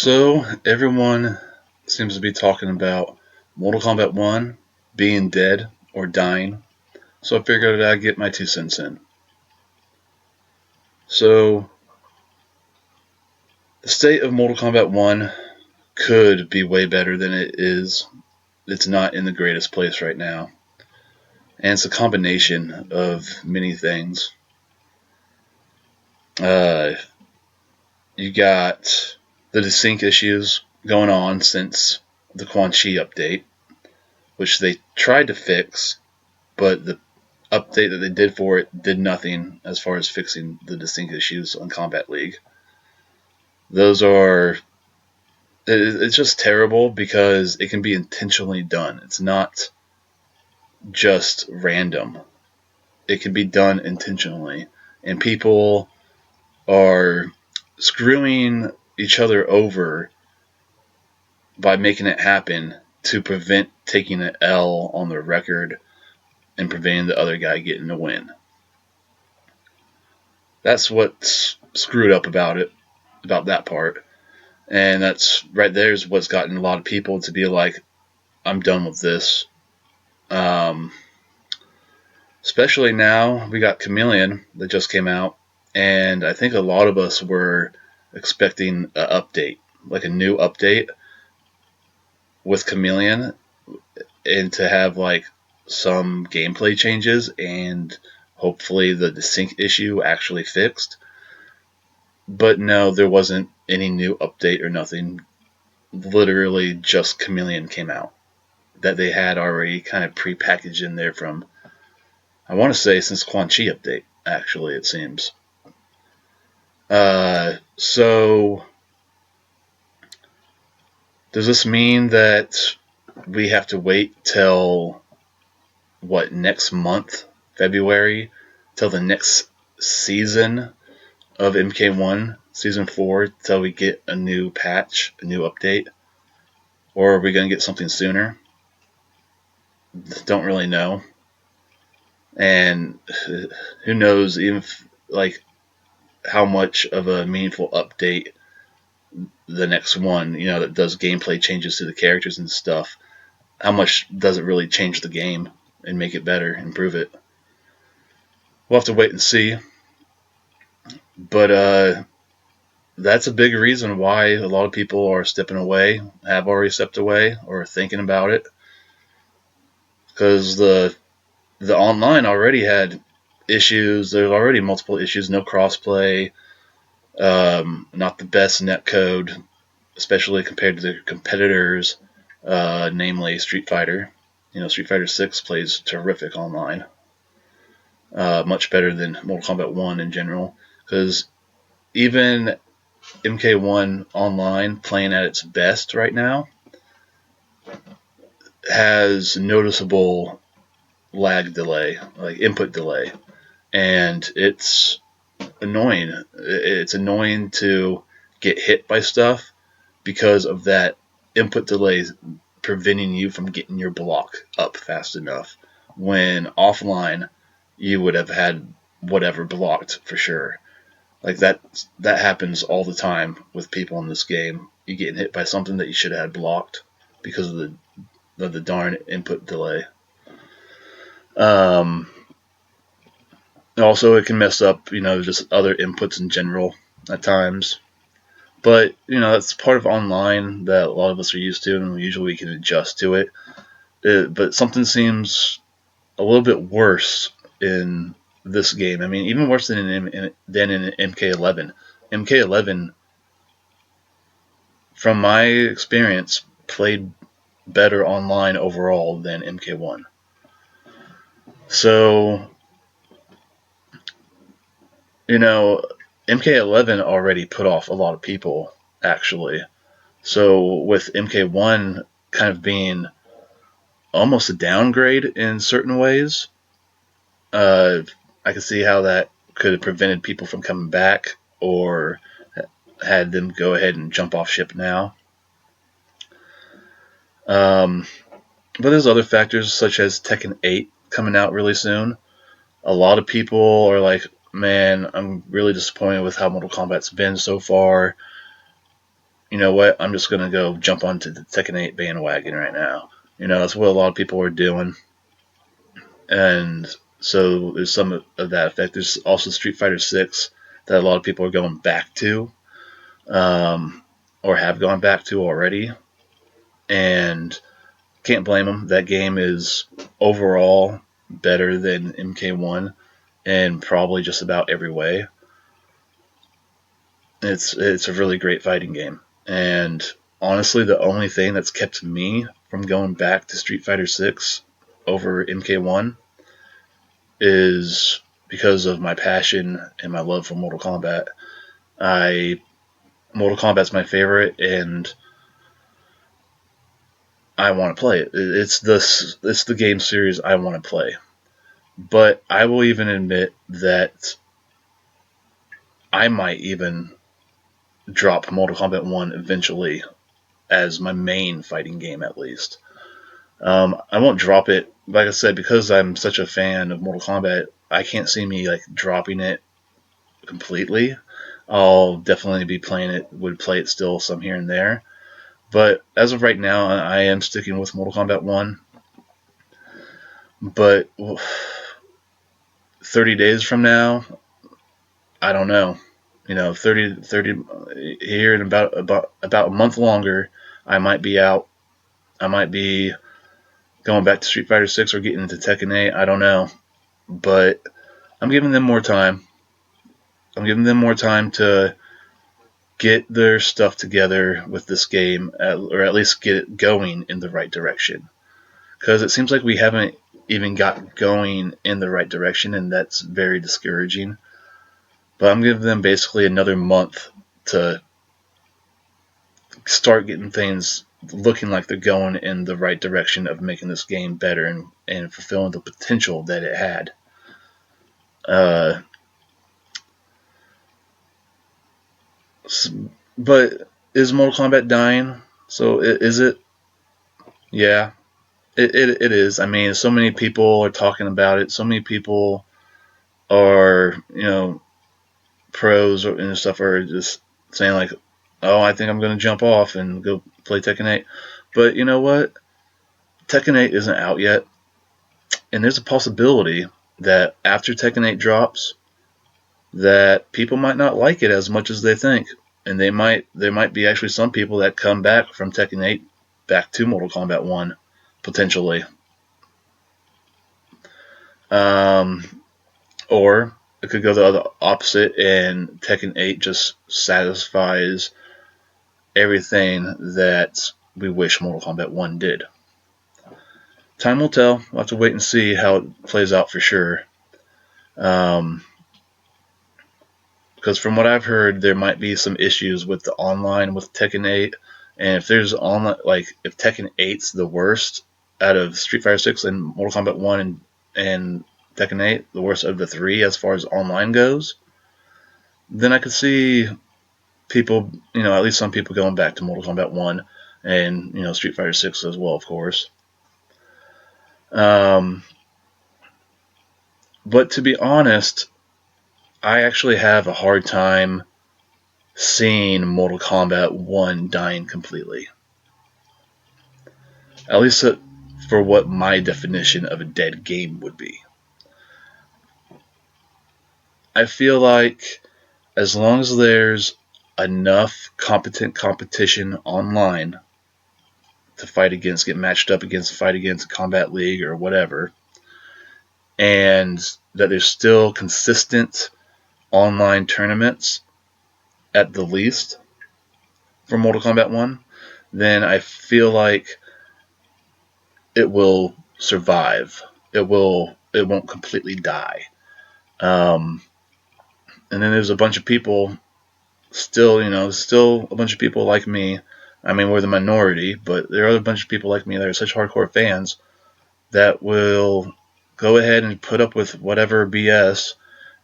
So, everyone seems to be talking about Mortal Kombat 1 being dead or dying. So, I figured I'd get my 2 cents in. So, the state of Mortal Kombat 1 could be way better than it is. It's not in the greatest place right now. And it's a combination of many things. You got the desync issues going on since the Quan Chi update, which they tried to fix, but the update that they did for it did nothing as far as fixing the desync issues on Combat League. Those are it's just terrible because it can be intentionally done. It's not just random. It can be done intentionally, and people are screwing each other over by making it happen to prevent taking an L on their record and preventing the other guy getting a win. That's what's screwed up about it, about that part. And that's right there is what's gotten a lot of people to be like, I'm done with this. Especially now, we got Chameleon that just came out, and I think a lot of us were expecting an update, like a new update with Chameleon, and to have like some gameplay changes and hopefully the desync issue actually fixed. But no, there wasn't any new update or nothing. Literally just Chameleon came out that they had already kind of pre-packaged in there from, I want to say, since Quan Chi update, actually, it seems. So, does this mean that we have to wait till, what, next month, February, till the next season of MK1, Season 4, till we get a new patch, a new update? Or are we going to get something sooner? Don't really know. And who knows even like how much of a meaningful update the next one, that does gameplay changes to the characters and stuff, how much does it really change the game and make it better, improve it? We'll have to wait and see. But that's a big reason why a lot of people are stepping away, have already stepped away, or are thinking about it. Because the online already had issues. There's already multiple issues. No crossplay. Not the best netcode, especially compared to the competitors, namely Street Fighter. Street Fighter 6 plays terrific online. Much better than Mortal Kombat 1 in general. Because even MK1 online, playing at its best right now, has noticeable lag delay, like input delay. And it's annoying. It's annoying to get hit by stuff because of that input delay preventing you from getting your block up fast enough. When offline, you would have had whatever blocked for sure. Like that happens all the time with people in this game. You getting hit by something that you should have had blocked because of the darn input delay. Also, it can mess up, just other inputs in general at times. But, that's part of online that a lot of us are used to, and usually we can adjust to it. But something seems a little bit worse in this game. I mean, even worse than in MK11. MK11, from my experience, played better online overall than MK1. So, MK11 already put off a lot of people, actually. So with MK1 kind of being almost a downgrade in certain ways, I can see how that could have prevented people from coming back or had them go ahead and jump off ship now. But there's other factors such as Tekken 8 coming out really soon. A lot of people are like, man, I'm really disappointed with how Mortal Kombat's been so far. you know what, I'm just going to go jump onto the Tekken 8 bandwagon right now. That's what a lot of people are doing. And so there's some of that effect. There's also Street Fighter 6 that a lot of people are going back to, or have gone back to already. And can't blame them. That game is overall better than MK1 in probably just about every way. It's a really great fighting game. And honestly, the only thing that's kept me from going back to Street Fighter 6 over MK1 is because of my passion and my love for Mortal Kombat. Mortal Kombat's my favorite, and I want to play it. It's the game series I want to play. But I will even admit that I might even drop Mortal Kombat 1 eventually as my main fighting game, at least. I won't drop it, like I said, because I'm such a fan of Mortal Kombat. I can't see me like dropping it completely. I'll definitely be playing it, would play it still some here and there. But as of right now, I am sticking with Mortal Kombat 1. But 30 days from now, I don't know. 30 here in about a month longer, I might be out. I might be going back to Street Fighter 6 or getting into Tekken 8. I don't know. But I'm giving them more time. I'm giving them more time to get their stuff together with this game, or at least get it going in the right direction. Because it seems like we haven't even got going in the right direction, and that's very discouraging. But I'm giving them basically another month to start getting things looking like they're going in the right direction of making this game better and fulfilling the potential that it had. But is Mortal Kombat dying? So is it? Yeah, it is. I mean, so many people are talking about it. So many people are, pros and stuff are just saying like, oh, I think I'm going to jump off and go play Tekken 8. But you know what? Tekken 8 isn't out yet. And there's a possibility that after Tekken 8 drops, that people might not like it as much as they think. And there might be actually some people that come back from Tekken 8 back to Mortal Kombat 1, potentially. Or it could go the other opposite, and Tekken 8 just satisfies everything that we wish Mortal Kombat 1 did. Time will tell. We'll have to wait and see how it plays out for sure. Because from what I've heard, there might be some issues with the online with Tekken 8, and if there's online, like if Tekken 8's the worst out of Street Fighter 6 and Mortal Kombat 1 and Tekken 8, the worst of the three as far as online goes, then I could see people, at least some people going back to Mortal Kombat 1 and, Street Fighter 6 as well, of course. But to be honest, I actually have a hard time seeing Mortal Kombat 1 dying completely. At least for what my definition of a dead game would be. I feel like as long as there's enough competent competition online to fight against, get matched up against, fight against a Combat League or whatever, and that there's still consistent online tournaments at the least for Mortal Kombat 1, then I feel like it will survive. It won't completely die. And then there's a bunch of people still a bunch of people like me. I mean, we're the minority, but there are a bunch of people like me that are such hardcore fans that will go ahead and put up with whatever BS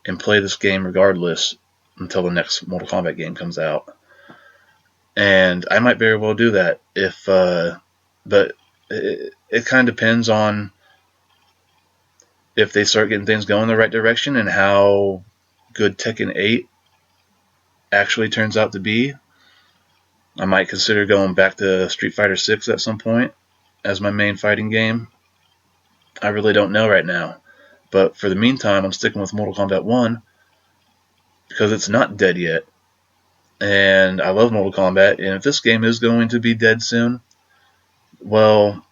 and play this game regardless until the next Mortal Kombat game comes out. And I might very well do that but it kind of depends on if they start getting things going in the right direction and how good Tekken 8 actually turns out to be. I might consider going back to Street Fighter 6 at some point as my main fighting game. I really don't know right now. But for the meantime, I'm sticking with Mortal Kombat 1 because it's not dead yet. And I love Mortal Kombat, and if this game is going to be dead soon, well,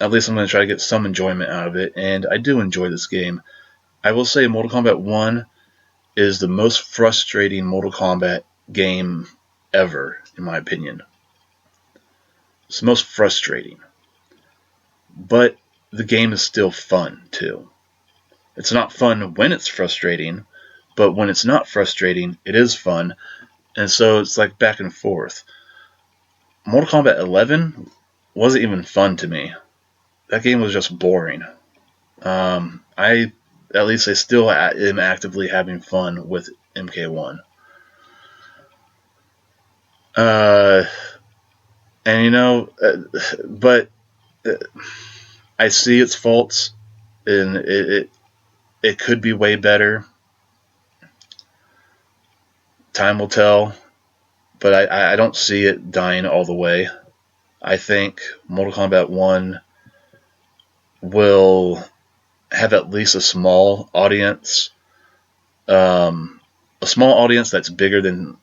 at least I'm going to try to get some enjoyment out of it, and I do enjoy this game. I will say Mortal Kombat 1 is the most frustrating Mortal Kombat game ever, in my opinion. It's the most frustrating. But the game is still fun, too. It's not fun when it's frustrating, but when it's not frustrating, it is fun. And so it's like back and forth. Mortal Kombat 11 wasn't even fun to me. That game was just boring. I at least I still am actively having fun with MK1. Uh, and but I see its faults, and it could be way better. Time will tell, but I don't see it dying all the way. I think Mortal Kombat 1 will have at least a small audience, a small audience that's bigger than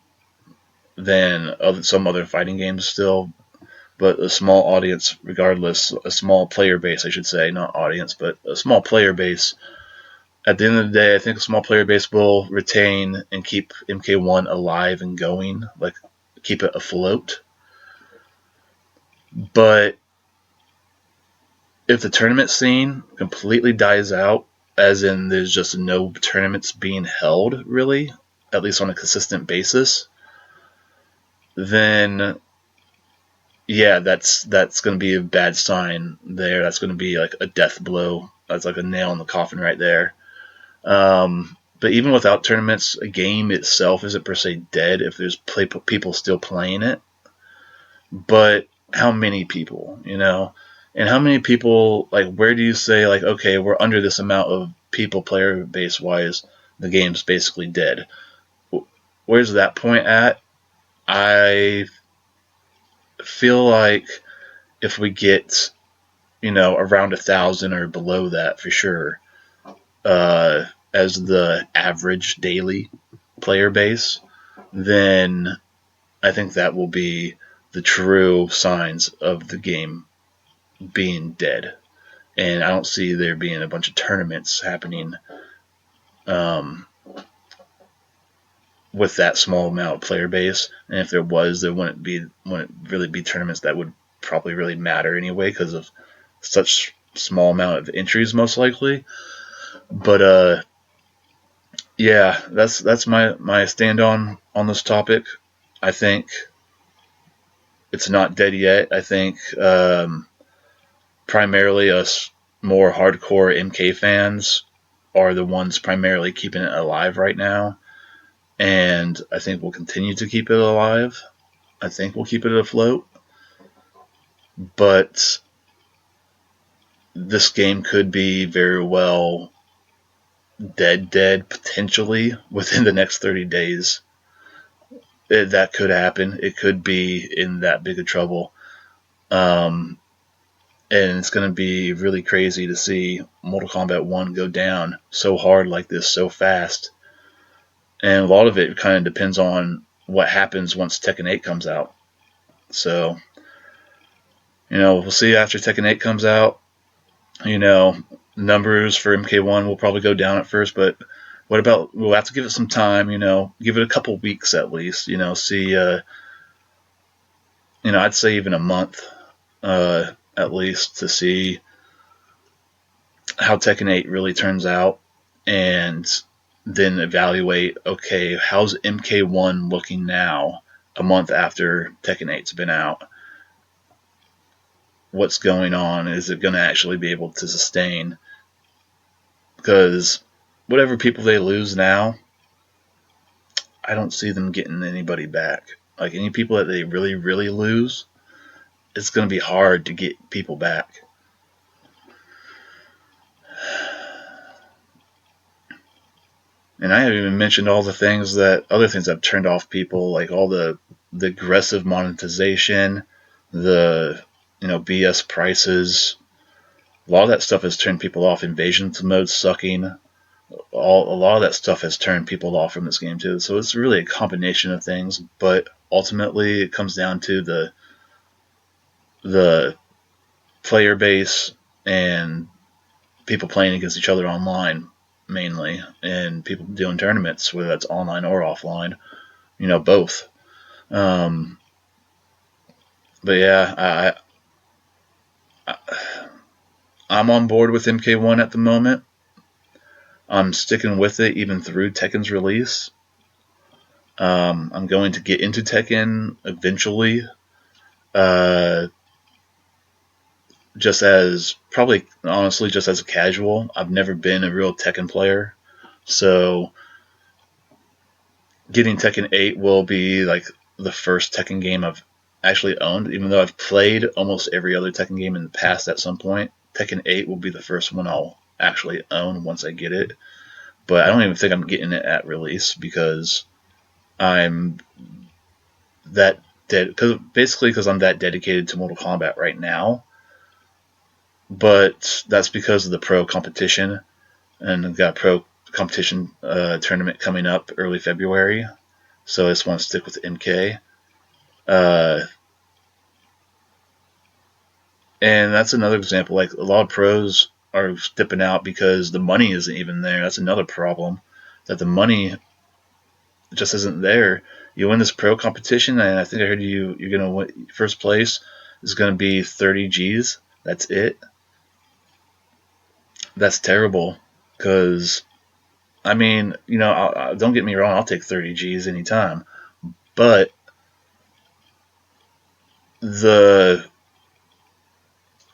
some other fighting games still, but a small audience regardless, a small player base, I should say, not audience, but a small player base. At the end of the day, I think a small player base will retain and keep MK1 alive and going, like keep it afloat. But if the tournament scene completely dies out, as in there's just no tournaments being held really, at least on a consistent basis, then yeah, that's going to be a bad sign there. That's going to be like a death blow. That's like a nail in the coffin right there. But even without tournaments, a game itself isn't per se dead if there's people still playing it. But how many people, And how many people, like, where do you say, like, okay, we're under this amount of people player base wise, the game's basically dead? Where's that point at? I feel like if we get, around 1,000 or below that for sure, as the average daily player base, then I think that will be the true signs of the game being dead. And I don't see there being a bunch of tournaments happening with that small amount of player base. And if there was, there wouldn't really be tournaments that would probably really matter anyway because of such small amount of entries most likely. But yeah, that's my stand on this topic. I think it's not dead yet. I think primarily us more hardcore MK fans are the ones primarily keeping it alive right now, and I think we'll continue to keep it alive. I think we'll keep it afloat, but this game could be very well dead potentially within the next 30 days. That could happen. It could be in that big of trouble. And it's going to be really crazy to see Mortal Kombat 1 go down so hard like this so fast. And a lot of it kind of depends on what happens once Tekken 8 comes out. So, we'll see after Tekken 8 comes out. Numbers for MK1 will probably go down at first, but what about, we'll have to give it some time, give it a couple weeks at least, see, I'd say even a month, at least, to see how Tekken 8 really turns out, and then evaluate, okay, how's MK1 looking now, a month after Tekken 8's been out? What's going on? Is it going to actually be able to sustain? Because whatever people they lose now, I don't see them getting anybody back. Like, any people that they really, really lose, it's going to be hard to get people back. And I haven't even mentioned all the other things that have turned off people, like all the the aggressive monetization, the BS prices, a lot of that stuff has turned people off. Invasion mode sucking. A lot of that stuff has turned people off from this game too. So it's really a combination of things, but ultimately it comes down to the player base and people playing against each other online mainly, and people doing tournaments, whether that's online or offline, both. Um, but yeah, I'm on board with MK1 at the moment. I'm sticking with it even through Tekken's release. I'm going to get into Tekken eventually. Just as probably honestly just as a casual. I've never been a real Tekken player, so getting Tekken 8 will be like the first Tekken game I've actually owned. Even though I've played almost every other Tekken game in the past at some point, Tekken 8 will be the first one I'll actually own once I get it. But I don't even think I'm getting it at release because I'm that because I'm that dedicated to Mortal Kombat right now. But that's because of the pro competition, and I've got a pro competition tournament coming up early February. So I just want to stick with MK. And that's another example. Like a lot of pros are dipping out because the money isn't even there. That's another problem. That the money just isn't there. You win this pro competition, and I think I heard you're gonna win first place is gonna be 30 G's. That's it. That's terrible. Because I mean, don't get me wrong. I'll take 30 G's anytime, but the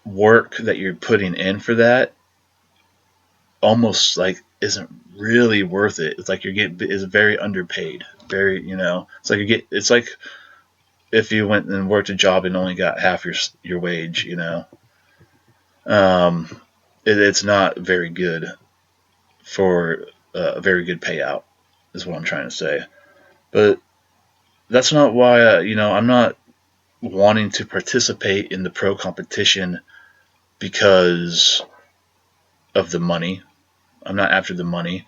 work that you're putting in for that almost like isn't really worth it. It's like is very underpaid. It's like it's like if you went and worked a job and only got half your wage. It's not very good for a very good payout. Is what I'm trying to say. But that's not why I'm not wanting to participate in the pro competition because of the money. I'm not after the money.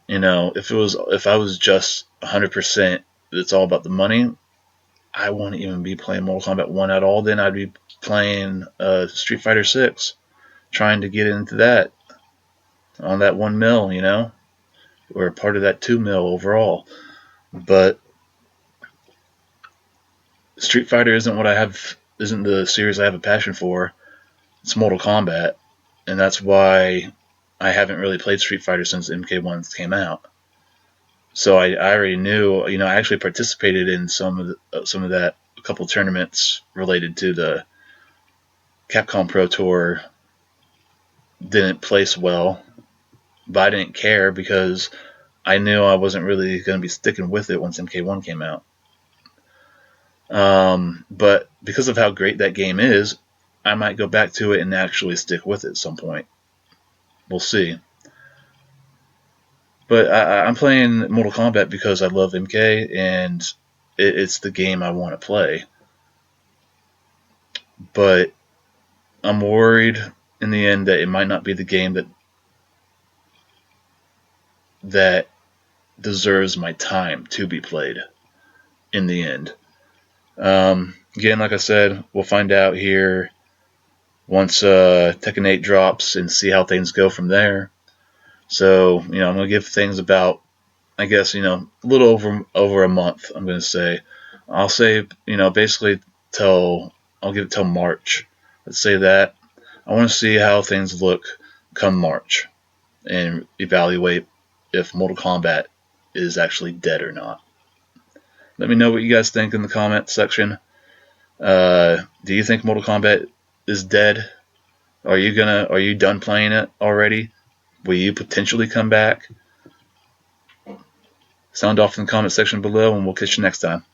If I was just 100%, it's all about the money. I wouldn't even be playing Mortal Kombat 1 at all. Then I'd be playing Street Fighter 6, trying to get into that on that 1 mil, or part of that 2 mil overall. But Street Fighter isn't the series I have a passion for. It's Mortal Kombat, and that's why I haven't really played Street Fighter since MK1 came out. So I already knew, I actually participated in some of that, a couple tournaments related to the Capcom Pro Tour. Didn't place well, but I didn't care because I knew I wasn't really going to be sticking with it once MK1 came out. But because of how great that game is, I might go back to it and actually stick with it at some point. We'll see. But I'm playing Mortal Kombat because I love MK, and it's the game I want to play. But I'm worried in the end that it might not be the game that deserves my time to be played in the end. Again, like I said, we'll find out here once Tekken 8 drops and see how things go from there. So, I'm going to give things about, I guess, a little over a month, I'm going to say. I'll say, basically I'll give it till March. Let's say that. I want to see how things look come March and evaluate if Mortal Kombat is actually dead or not. Let me know what you guys think in the comment section. Do you think Mortal Kombat is dead? Are you done playing it already? Will you potentially come back? Sound off in the comment section below, and we'll catch you next time.